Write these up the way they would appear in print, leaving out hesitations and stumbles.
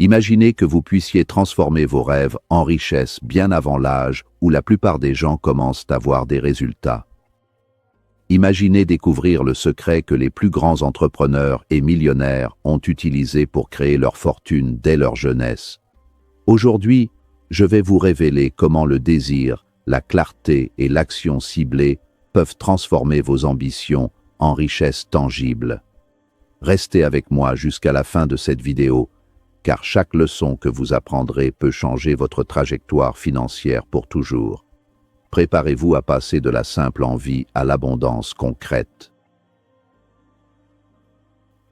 Imaginez que vous puissiez transformer vos rêves en richesse bien avant l'âge où la plupart des gens commencent à voir des résultats. Imaginez découvrir le secret que les plus grands entrepreneurs et millionnaires ont utilisé pour créer leur fortune dès leur jeunesse. Aujourd'hui, je vais vous révéler comment le désir, la clarté et l'action ciblée peuvent transformer vos ambitions en richesses tangibles. Restez avec moi jusqu'à la fin de cette vidéo, car chaque leçon que vous apprendrez peut changer votre trajectoire financière pour toujours. Préparez-vous à passer de la simple envie à l'abondance concrète.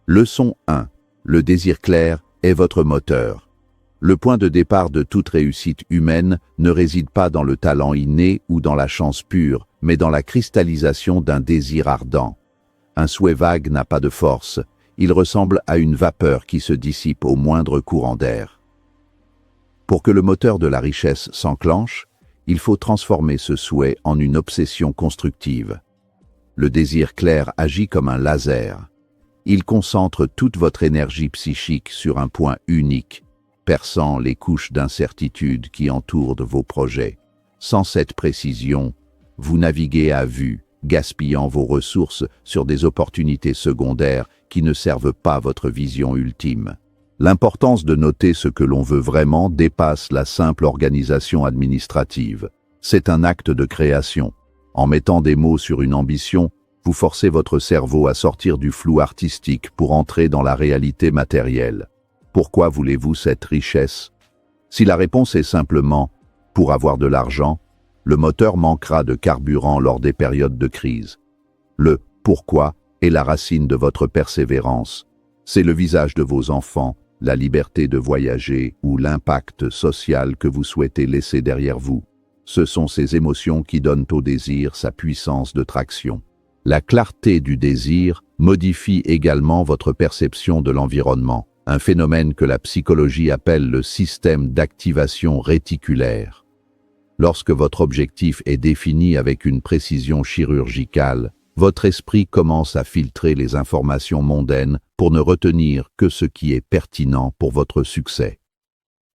Leçon 1. Le désir clair est votre moteur. Le point de départ de toute réussite humaine ne réside pas dans le talent inné ou dans la chance pure, mais dans la cristallisation d'un désir ardent. Un souhait vague n'a pas de force, il ressemble à une vapeur qui se dissipe au moindre courant d'air. Pour que le moteur de la richesse s'enclenche, il faut transformer ce souhait en une obsession constructive. Le désir clair agit comme un laser. Il concentre toute votre énergie psychique sur un point unique, perçant les couches d'incertitude qui entourent vos projets. Sans cette précision, vous naviguez à vue, gaspillant vos ressources sur des opportunités secondaires qui ne servent pas votre vision ultime. L'importance de noter ce que l'on veut vraiment dépasse la simple organisation administrative. C'est un acte de création. En mettant des mots sur une ambition, vous forcez votre cerveau à sortir du flou artistique pour entrer dans la réalité matérielle. Pourquoi voulez-vous cette richesse? Si la réponse est simplement « pour avoir de l'argent », le moteur manquera de carburant lors des périodes de crise. Le « pourquoi » est la racine de votre persévérance. C'est le visage de vos enfants, la liberté de voyager ou l'impact social que vous souhaitez laisser derrière vous. Ce sont ces émotions qui donnent au désir sa puissance de traction. La clarté du désir modifie également votre perception de l'environnement, un phénomène que la psychologie appelle le système d'activation réticulaire. Lorsque votre objectif est défini avec une précision chirurgicale, votre esprit commence à filtrer les informations mondaines pour ne retenir que ce qui est pertinent pour votre succès.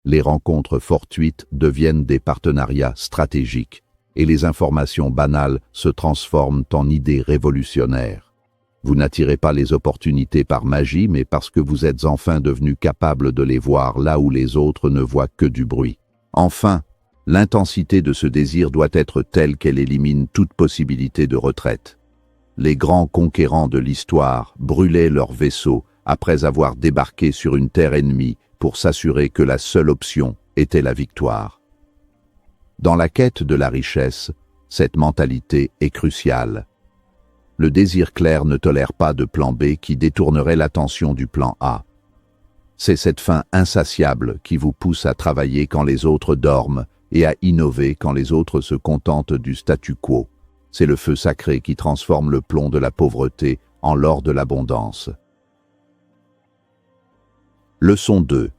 Les rencontres fortuites deviennent des partenariats stratégiques et les informations banales se transforment en idées révolutionnaires. Vous n'attirez pas les opportunités par magie, mais parce que vous êtes enfin devenu capable de les voir là où les autres ne voient que du bruit. Enfin, l'intensité de ce désir doit être telle qu'elle élimine toute possibilité de retraite. Les grands conquérants de l'histoire brûlaient leurs vaisseaux après avoir débarqué sur une terre ennemie pour s'assurer que la seule option était la victoire. Dans la quête de la richesse, cette mentalité est cruciale. Le désir clair ne tolère pas de plan B qui détournerait l'attention du plan A. C'est cette faim insatiable qui vous pousse à travailler quand les autres dorment et à innover quand les autres se contentent du statu quo. C'est le feu sacré qui transforme le plomb de la pauvreté en l'or de l'abondance. Leçon 2.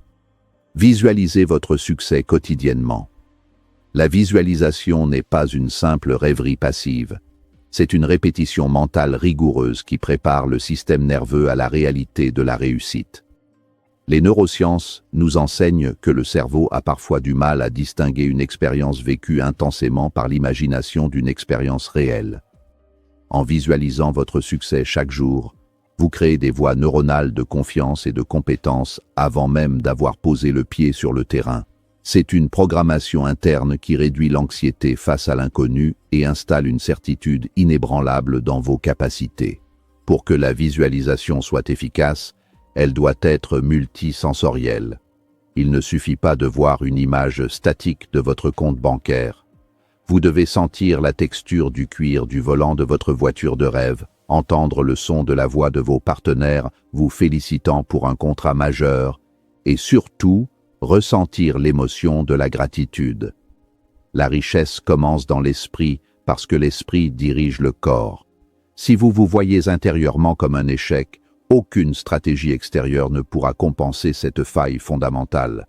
Visualisez votre succès quotidiennement. La visualisation n'est pas une simple rêverie passive. C'est une répétition mentale rigoureuse qui prépare le système nerveux à la réalité de la réussite. Les neurosciences nous enseignent que le cerveau a parfois du mal à distinguer une expérience vécue intensément par l'imagination d'une expérience réelle. En visualisant votre succès chaque jour, vous créez des voies neuronales de confiance et de compétence avant même d'avoir posé le pied sur le terrain. C'est une programmation interne qui réduit l'anxiété face à l'inconnu et installe une certitude inébranlable dans vos capacités. Pour que la visualisation soit efficace, elle doit être multisensorielle. Il ne suffit pas de voir une image statique de votre compte bancaire. Vous devez sentir la texture du cuir du volant de votre voiture de rêve, entendre le son de la voix de vos partenaires vous félicitant pour un contrat majeur, et surtout, ressentir l'émotion de la gratitude. La richesse commence dans l'esprit parce que l'esprit dirige le corps. Si vous vous voyez intérieurement comme un échec, aucune stratégie extérieure ne pourra compenser cette faille fondamentale.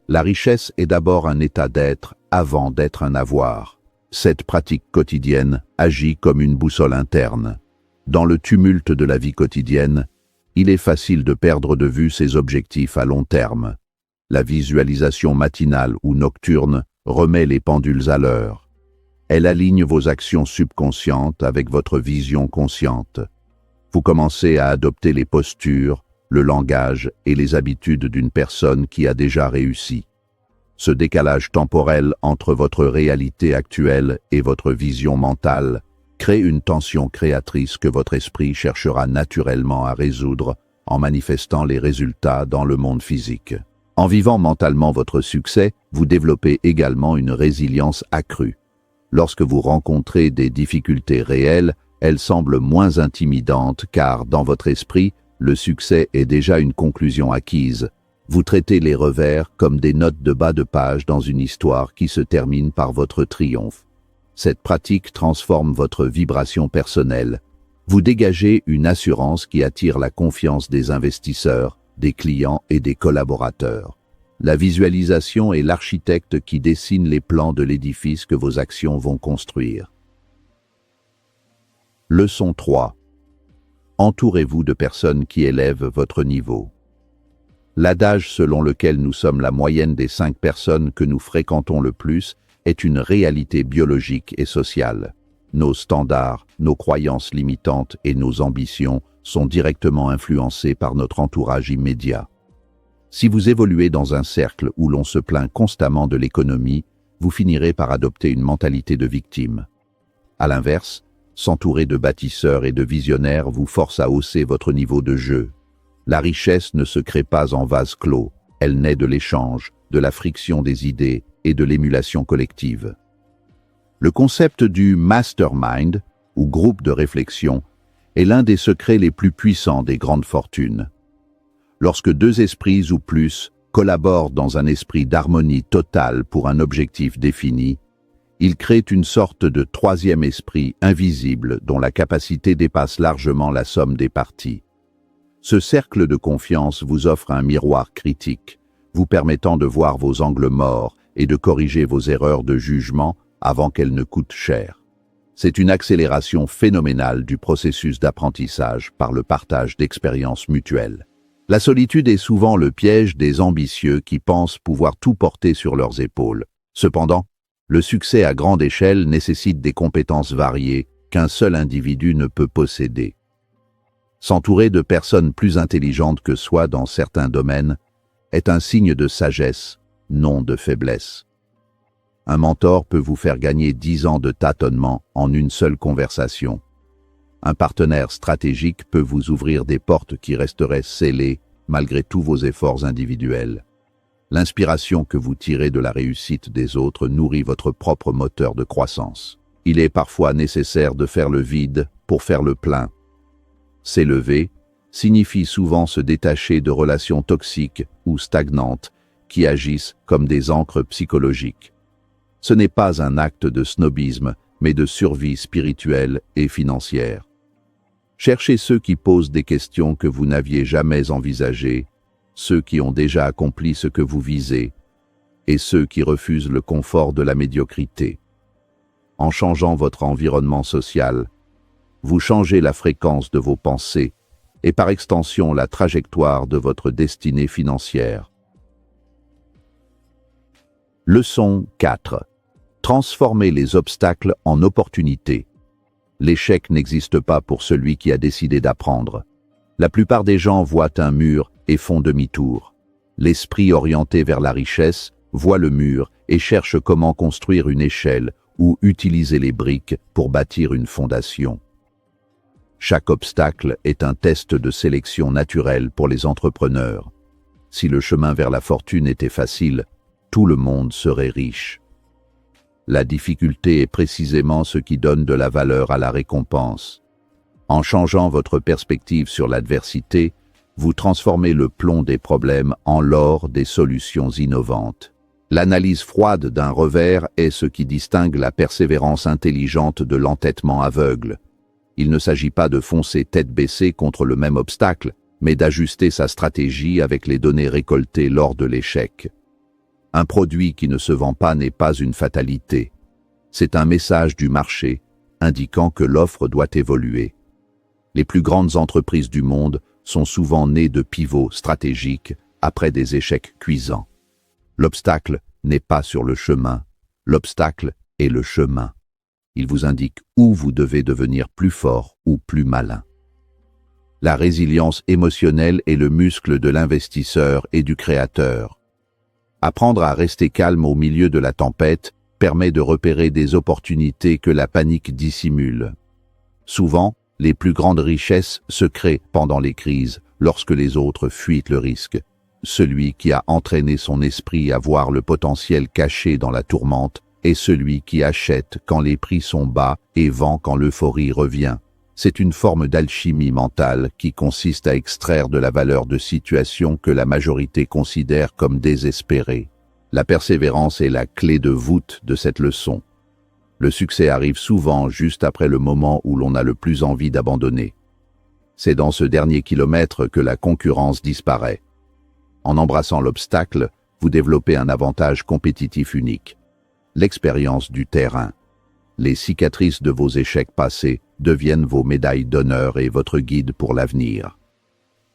La richesse est d'abord un état d'être avant d'être un avoir. Cette pratique quotidienne agit comme une boussole interne. Dans le tumulte de la vie quotidienne, il est facile de perdre de vue ses objectifs à long terme. La visualisation matinale ou nocturne remet les pendules à l'heure. Elle aligne vos actions subconscientes avec votre vision consciente. Vous commencez à adopter les postures, le langage et les habitudes d'une personne qui a déjà réussi. Ce décalage temporel entre votre réalité actuelle et votre vision mentale crée une tension créatrice que votre esprit cherchera naturellement à résoudre en manifestant les résultats dans le monde physique. En vivant mentalement votre succès, vous développez également une résilience accrue. Lorsque vous rencontrez des difficultés réelles, elles semblent moins intimidantes car, dans votre esprit, le succès est déjà une conclusion acquise. Vous traitez les revers comme des notes de bas de page dans une histoire qui se termine par votre triomphe. Cette pratique transforme votre vibration personnelle. Vous dégagez une assurance qui attire la confiance des investisseurs, des clients et des collaborateurs. La visualisation est l'architecte qui dessine les plans de l'édifice que vos actions vont construire. Leçon 3. Entourez-vous de personnes qui élèvent votre niveau. L'adage selon lequel nous sommes la moyenne des 5 personnes que nous fréquentons le plus est une réalité biologique et sociale. Nos standards, nos croyances limitantes et nos ambitions sont directement influencés par notre entourage immédiat. Si vous évoluez dans un cercle où l'on se plaint constamment de l'économie, vous finirez par adopter une mentalité de victime. À l'inverse, s'entourer de bâtisseurs et de visionnaires vous force à hausser votre niveau de jeu. La richesse ne se crée pas en vase clos, elle naît de l'échange, de la friction des idées et de l'émulation collective. Le concept du mastermind, ou groupe de réflexion, est l'un des secrets les plus puissants des grandes fortunes. Lorsque 2 esprits ou plus collaborent dans un esprit d'harmonie totale pour un objectif défini, ils créent une sorte de 3e esprit invisible dont la capacité dépasse largement la somme des parties. Ce cercle de confiance vous offre un miroir critique, vous permettant de voir vos angles morts et de corriger vos erreurs de jugement avant qu'elles ne coûtent cher. C'est une accélération phénoménale du processus d'apprentissage par le partage d'expériences mutuelles. La solitude est souvent le piège des ambitieux qui pensent pouvoir tout porter sur leurs épaules. Cependant, le succès à grande échelle nécessite des compétences variées qu'un seul individu ne peut posséder. S'entourer de personnes plus intelligentes que soi dans certains domaines est un signe de sagesse, non de faiblesse. Un mentor peut vous faire gagner 10 ans de tâtonnement en une seule conversation. Un partenaire stratégique peut vous ouvrir des portes qui resteraient scellées malgré tous vos efforts individuels. L'inspiration que vous tirez de la réussite des autres nourrit votre propre moteur de croissance. Il est parfois nécessaire de faire le vide pour faire le plein. S'élever signifie souvent se détacher de relations toxiques ou stagnantes qui agissent comme des ancres psychologiques. Ce n'est pas un acte de snobisme, mais de survie spirituelle et financière. Cherchez ceux qui posent des questions que vous n'aviez jamais envisagées, ceux qui ont déjà accompli ce que vous visez, et ceux qui refusent le confort de la médiocrité. En changeant votre environnement social, vous changez la fréquence de vos pensées et par extension la trajectoire de votre destinée financière. Leçon 4. Transformez les obstacles en opportunités. L'échec n'existe pas pour celui qui a décidé d'apprendre. La plupart des gens voient un mur et font demi-tour. L'esprit orienté vers la richesse voit le mur et cherche comment construire une échelle ou utiliser les briques pour bâtir une fondation. Chaque obstacle est un test de sélection naturelle pour les entrepreneurs. Si le chemin vers la fortune était facile, tout le monde serait riche. La difficulté est précisément ce qui donne de la valeur à la récompense. En changeant votre perspective sur l'adversité, vous transformez le plomb des problèmes en l'or des solutions innovantes. L'analyse froide d'un revers est ce qui distingue la persévérance intelligente de l'entêtement aveugle. Il ne s'agit pas de foncer tête baissée contre le même obstacle, mais d'ajuster sa stratégie avec les données récoltées lors de l'échec. Un produit qui ne se vend pas n'est pas une fatalité. C'est un message du marché indiquant que l'offre doit évoluer. Les plus grandes entreprises du monde sont souvent nées de pivots stratégiques après des échecs cuisants. L'obstacle n'est pas sur le chemin, l'obstacle est le chemin. Il vous indique où vous devez devenir plus fort ou plus malin. La résilience émotionnelle est le muscle de l'investisseur et du créateur. Apprendre à rester calme au milieu de la tempête permet de repérer des opportunités que la panique dissimule. Souvent, les plus grandes richesses se créent pendant les crises, lorsque les autres fuient le risque. Celui qui a entraîné son esprit à voir le potentiel caché dans la tourmente est celui qui achète quand les prix sont bas et vend quand l'euphorie revient. C'est une forme d'alchimie mentale qui consiste à extraire de la valeur de situations que la majorité considère comme désespérées. La persévérance est la clé de voûte de cette leçon. Le succès arrive souvent juste après le moment où l'on a le plus envie d'abandonner. C'est dans ce dernier kilomètre que la concurrence disparaît. En embrassant l'obstacle, vous développez un avantage compétitif unique. L'expérience du terrain. Les cicatrices de vos échecs passés deviennent vos médailles d'honneur et votre guide pour l'avenir.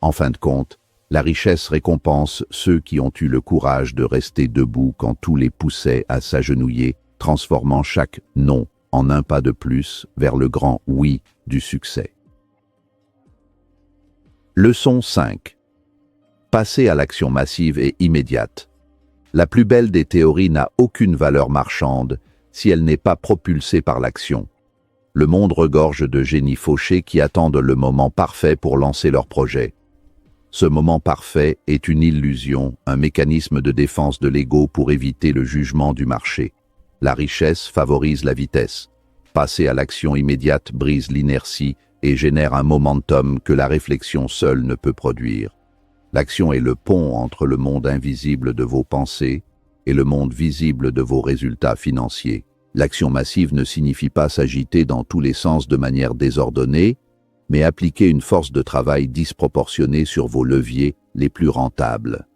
En fin de compte, la richesse récompense ceux qui ont eu le courage de rester debout quand tout les poussait à s'agenouiller, transformant chaque non en un pas de plus vers le grand oui du succès. Leçon 5. Passer à l'action massive et immédiate. La plus belle des théories n'a aucune valeur marchande si elle n'est pas propulsée par l'action. Le monde regorge de génies fauchés qui attendent le moment parfait pour lancer leur projet. Ce moment parfait est une illusion, un mécanisme de défense de l'ego pour éviter le jugement du marché. La richesse favorise la vitesse. Passer à l'action immédiate brise l'inertie et génère un momentum que la réflexion seule ne peut produire. L'action est le pont entre le monde invisible de vos pensées et le monde visible de vos résultats financiers. L'action massive ne signifie pas s'agiter dans tous les sens de manière désordonnée, mais appliquer une force de travail disproportionnée sur vos leviers les plus rentables.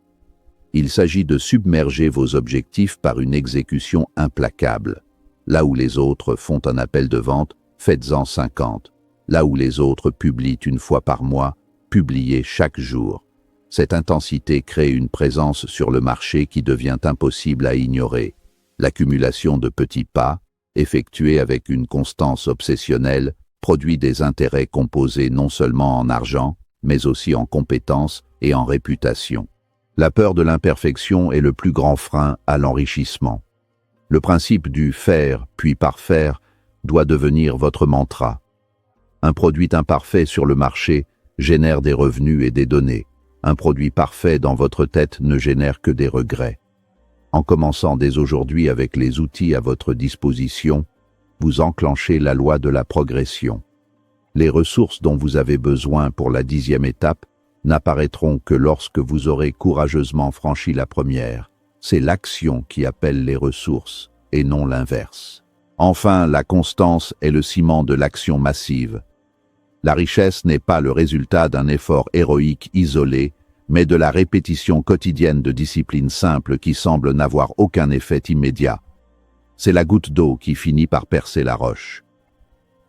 Il s'agit de submerger vos objectifs par une exécution implacable. Là où les autres font un appel de vente, faites-en 50. Là où les autres publient une fois par mois, publiez chaque jour. Cette intensité crée une présence sur le marché qui devient impossible à ignorer. L'accumulation de petits pas, effectuée avec une constance obsessionnelle, produit des intérêts composés non seulement en argent, mais aussi en compétences et en réputation. La peur de l'imperfection est le plus grand frein à l'enrichissement. Le principe du faire puis parfaire doit devenir votre mantra. Un produit imparfait sur le marché génère des revenus et des données. Un produit parfait dans votre tête ne génère que des regrets. En commençant dès aujourd'hui avec les outils à votre disposition, vous enclenchez la loi de la progression. Les ressources dont vous avez besoin pour la 10e étape n'apparaîtront que lorsque vous aurez courageusement franchi la première. C'est l'action qui appelle les ressources, et non l'inverse. Enfin, la constance est le ciment de l'action massive. La richesse n'est pas le résultat d'un effort héroïque isolé, mais de la répétition quotidienne de disciplines simples qui semblent n'avoir aucun effet immédiat. C'est la goutte d'eau qui finit par percer la roche.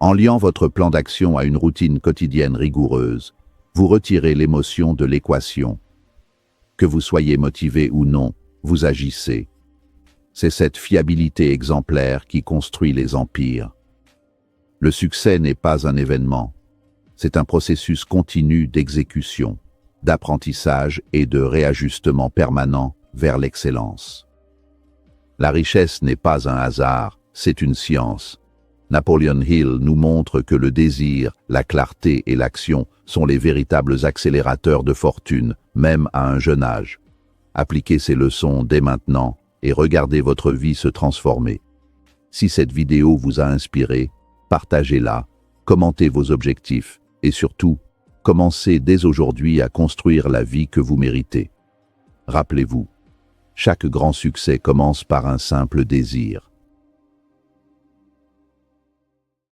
En liant votre plan d'action à une routine quotidienne rigoureuse, vous retirez l'émotion de l'équation. Que vous soyez motivé ou non, vous agissez. C'est cette fiabilité exemplaire qui construit les empires. Le succès n'est pas un événement. C'est un processus continu d'exécution, d'apprentissage et de réajustement permanent vers l'excellence. La richesse n'est pas un hasard, c'est une science. Napoleon Hill nous montre que le désir, la clarté et l'action sont les véritables accélérateurs de fortune, même à un jeune âge. Appliquez ces leçons dès maintenant et regardez votre vie se transformer. Si cette vidéo vous a inspiré, partagez-la, commentez vos objectifs et surtout, commencez dès aujourd'hui à construire la vie que vous méritez. Rappelez-vous, chaque grand succès commence par un simple désir.